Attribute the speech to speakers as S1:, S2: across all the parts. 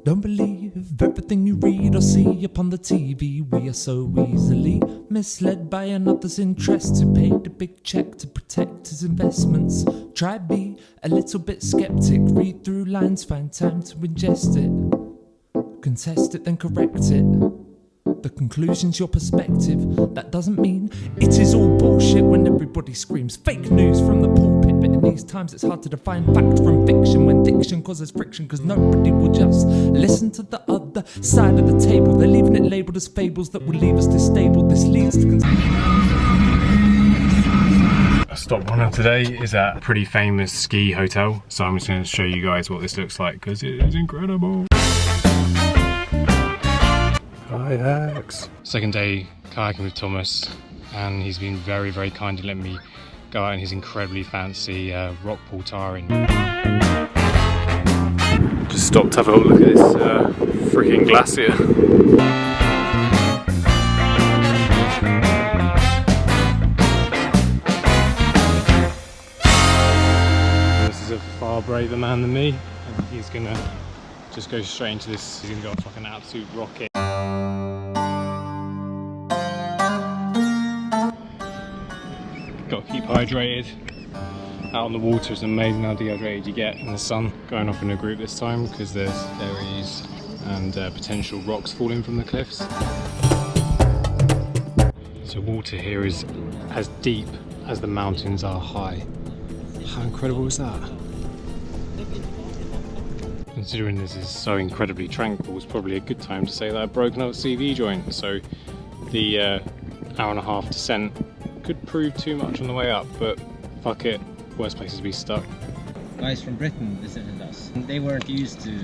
S1: Don't believe everything you read or see upon the TV. We are so easily misled by another's interest, who paid a big check to protect his investments. Try be a little bit skeptic, read through lines, find time to ingest it, contest it, then correct it. The conclusion's your perspective. That doesn't mean it is all bullshit when everybody screams fake news from the pulpit. But in these times it's hard to define fact from fiction when diction causes friction, because nobody will just listen to the other side of the table. They're leaving it labelled as fables that will leave us disabled. This leads to
S2: A stop runner today is at a pretty famous ski hotel, so I'm just going to show you guys what this looks like because it is incredible. Kayaks. Second day kayaking with Tomasz, and he's been very, very kind to let me go out in his incredibly fancy rock pool tiring. Just stopped to have a look at this freaking glacier. This is a far braver man than me, and he's gonna just go straight into this. He's gonna go off like an absolute rocket. Got to keep hydrated. Out on the water, it's amazing how dehydrated you get in the sun. Going off in a group this time because there's berries and potential rocks falling from the cliffs. So water here is as deep as the mountains are high. How incredible is that? Considering this is so incredibly tranquil, it's probably a good time to say that I've broken up the CV joint. So the hour and a half descent could prove too much on the way up, but fuck it, worst places to be stuck.
S3: Guys from Britain visited us. They weren't used to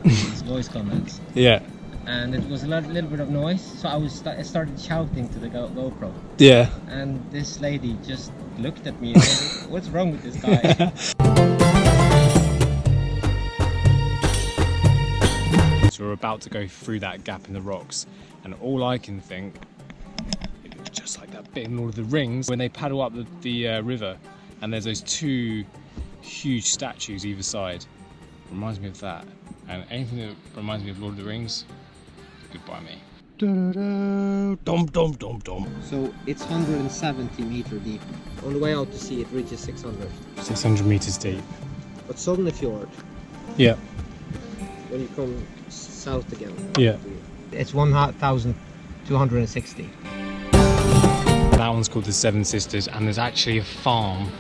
S3: these voice comments.
S2: Yeah.
S3: And it was a little bit of noise, so I started shouting to the GoPro.
S2: Yeah.
S3: And this lady just looked at me and said, "What's wrong with this guy?"
S2: So we're about to go through that gap in the rocks, and all I can think, just like that bit in Lord of the Rings, when they paddle up the river and there's those two huge statues either side. Reminds me of that. And anything that reminds me of Lord of the Rings, goodbye me. Dum dum dum dum.
S3: So it's 170 meter deep. On the way out to sea it reaches 600.
S2: 600 meters deep.
S3: But Sognefjord,
S2: Yeah.
S3: when you come south again,
S2: Yeah.
S3: it's 1,260.
S2: That one's called the Seven Sisters, and there's actually a farm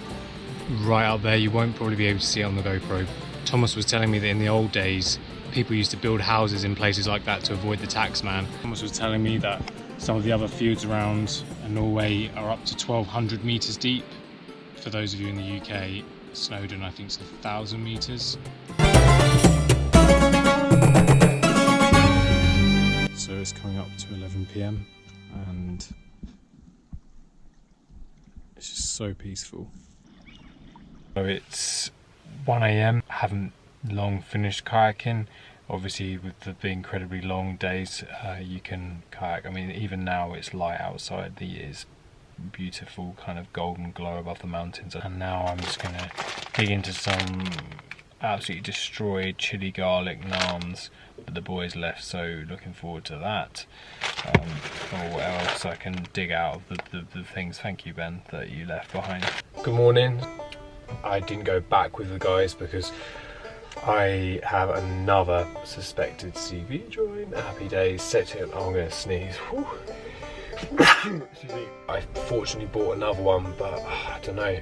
S2: right up there. You won't probably be able to see it on the GoPro. Tomasz was telling me that in the old days, people used to build houses in places like that to avoid the tax man. Tomasz was telling me that some of the other fjords around Norway are up to 1,200 meters deep. For those of you in the UK, Snowdon I think is 1,000 meters. So it's coming up to 11 PM and it's just so peaceful. So it's 1 AM. I haven't long finished kayaking. Obviously with the incredibly long days you can kayak. I mean even now it's light outside, the is beautiful kind of golden glow above the mountains, and now I'm just going to dig into some absolutely destroyed chili garlic naans that the boys left, so looking forward to that. Or what else I can dig out of the things, thank you Ben, that you left behind. Good morning. I didn't go back with the guys because I have another suspected CV joint. Happy days, set it. I'm going to sneeze. I fortunately bought another one, but I don't know.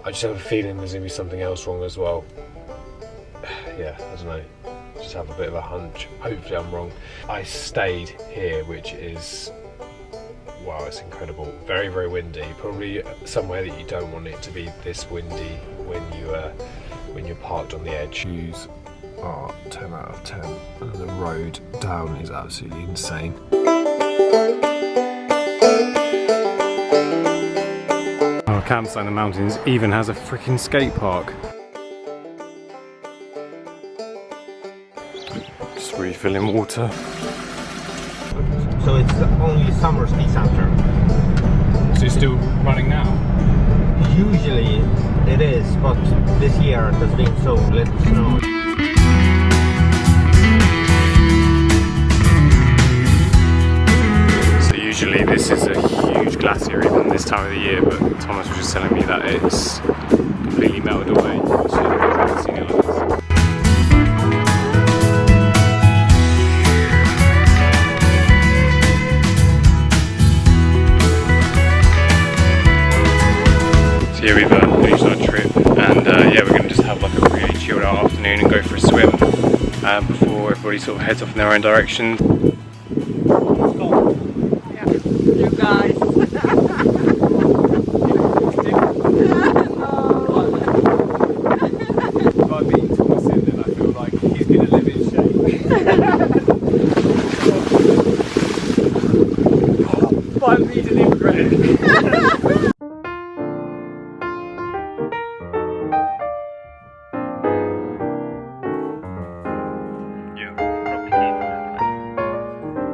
S2: I just have a feeling there's going to be something else wrong as well. Yeah, I don't know. Just have a bit of a hunch. Hopefully I'm wrong. I stayed here, which is, wow, it's incredible. Very, very windy. Probably somewhere that you don't want it to be this windy when you're parked on the edge. Shoes are 10 out of 10, and the road down is absolutely insane. Our campsite in the mountains even has a freaking skate park. Just refilling water.
S3: So it's only summer ski center.
S2: So it's still running now?
S3: Usually it is, but this year there's been so little snow.
S2: time of the year, but Tomasz was just telling me that it's completely melted away. So I've never seen it like this. Here we've finished our trip, and yeah, we're going to just have like a really chilled out afternoon and go for a swim before everybody sort of heads off in their own directions.
S4: Yeah, you guys.
S2: If I beat Tomasz in, then I feel like he's going to live in shame. But I immediately regret it.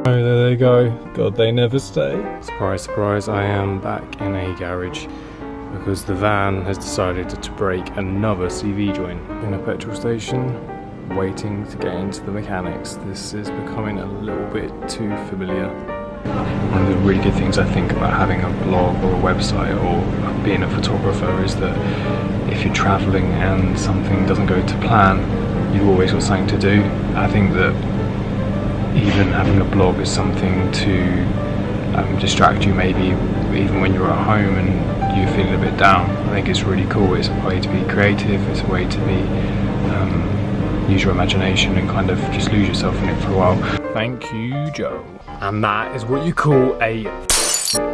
S2: Oh, there they go. God, they never stay. Surprise, surprise, I am back in a garage because the van has decided to break another CV joint in a petrol station, waiting to get into the mechanics. This is becoming a little bit too familiar. One of the really good things I think about having a blog or a website or being a photographer is that if you're travelling and something doesn't go to plan, you've always got something to do. I think that even having a blog is something to distract you, maybe even when you're at home and you're feeling a bit down. I think it's really cool. It's a way to be creative, it's a way to be use your imagination and kind of just lose yourself in it for a while. Thank you, Joe. And that is what you call a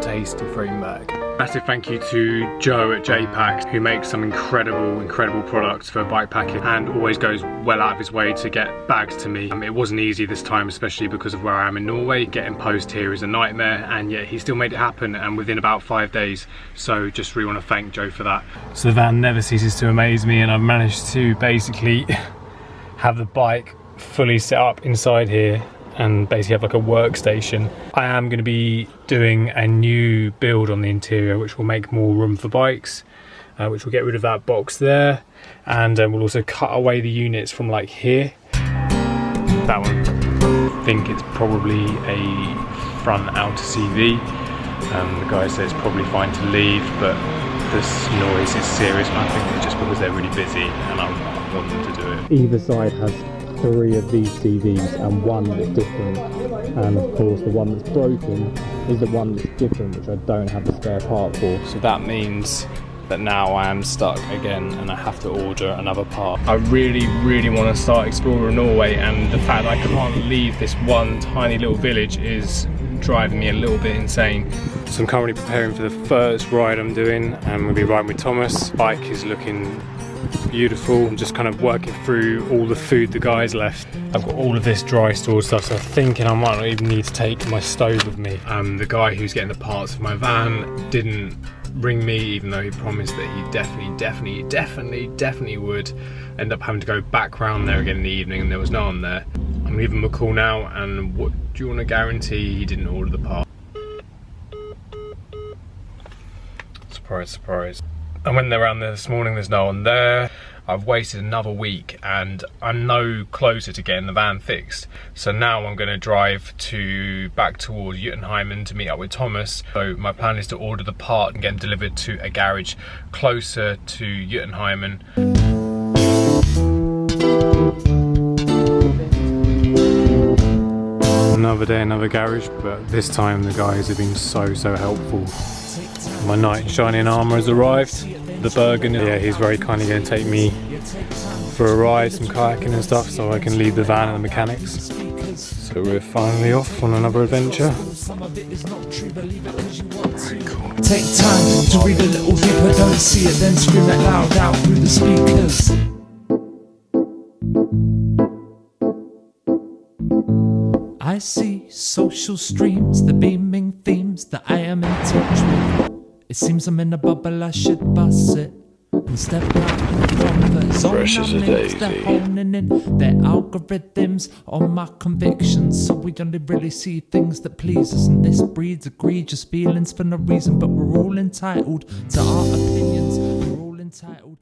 S2: tasty frame bag. Massive thank you to Joe at JPack, who makes some incredible products for bikepacking and always goes well out of his way to get bags to me. It wasn't easy this time, especially because of where I am in Norway. Getting post here is a nightmare, and yet he still made it happen, and within about 5 days. So just really want to thank Joe for that. So the van never ceases to amaze me, and I've managed to basically have the bike fully set up inside here and basically have like a workstation. I am going to be doing a new build on the interior which will make more room for bikes, which will get rid of that box there, and we'll also cut away the units from like here. That one, I think it's probably a front outer CV. The guy says it's probably fine to leave, but this noise is serious, and I think it's just because they're really busy and I want them to do it. Either side has 3 of these CVs and one that's different, and of course the one that's broken is the one that's different, which I don't have the spare part for. So that means that now I am stuck again and I have to order another part. I really want to start exploring Norway, and the fact that I can't leave this one tiny little village is driving me a little bit insane. So I'm currently preparing for the first ride I'm doing, and we'll be riding with Tomasz. Bike is looking beautiful. I'm just kind of working through all the food the guys left. I've got all of this dry stored stuff, so I'm thinking I might not even need to take my stove with me. The guy who's getting the parts for my van didn't ring me, even though he promised that he definitely would. End up having to go back round there again in the evening, and there was no one there. I'm gonna give him a call now, and what do you want to guarantee he didn't order the part? Surprise, surprise. I went there around there this morning, there's no one there. I've waited another week and I'm no closer to getting the van fixed. So now I'm going to drive back towards Jotunheimen to meet up with Tomasz. So my plan is to order the part and get them delivered to a garage closer to Jotunheimen. Another day, another garage, but this time the guys have been so helpful. My knight in shining armour has arrived, the Bergen. Yeah, he's very kindly going to take me for a ride, some kayaking and stuff, so I can leave the van and the mechanics. So we're finally off on another adventure. Very cool.
S1: Take time to read a little deeper, don't see it, then scream it loud out through the speakers. I see social streams, the beaming themes that I am in touch with. It seems I'm in a bubble, I should bust it and step out from the zone.
S2: Fresh as a daisy.
S1: They're honing in their algorithms on my convictions, so we only really see things that please us, and this breeds egregious feelings for no reason. But we're all entitled to our opinions. We're all entitled.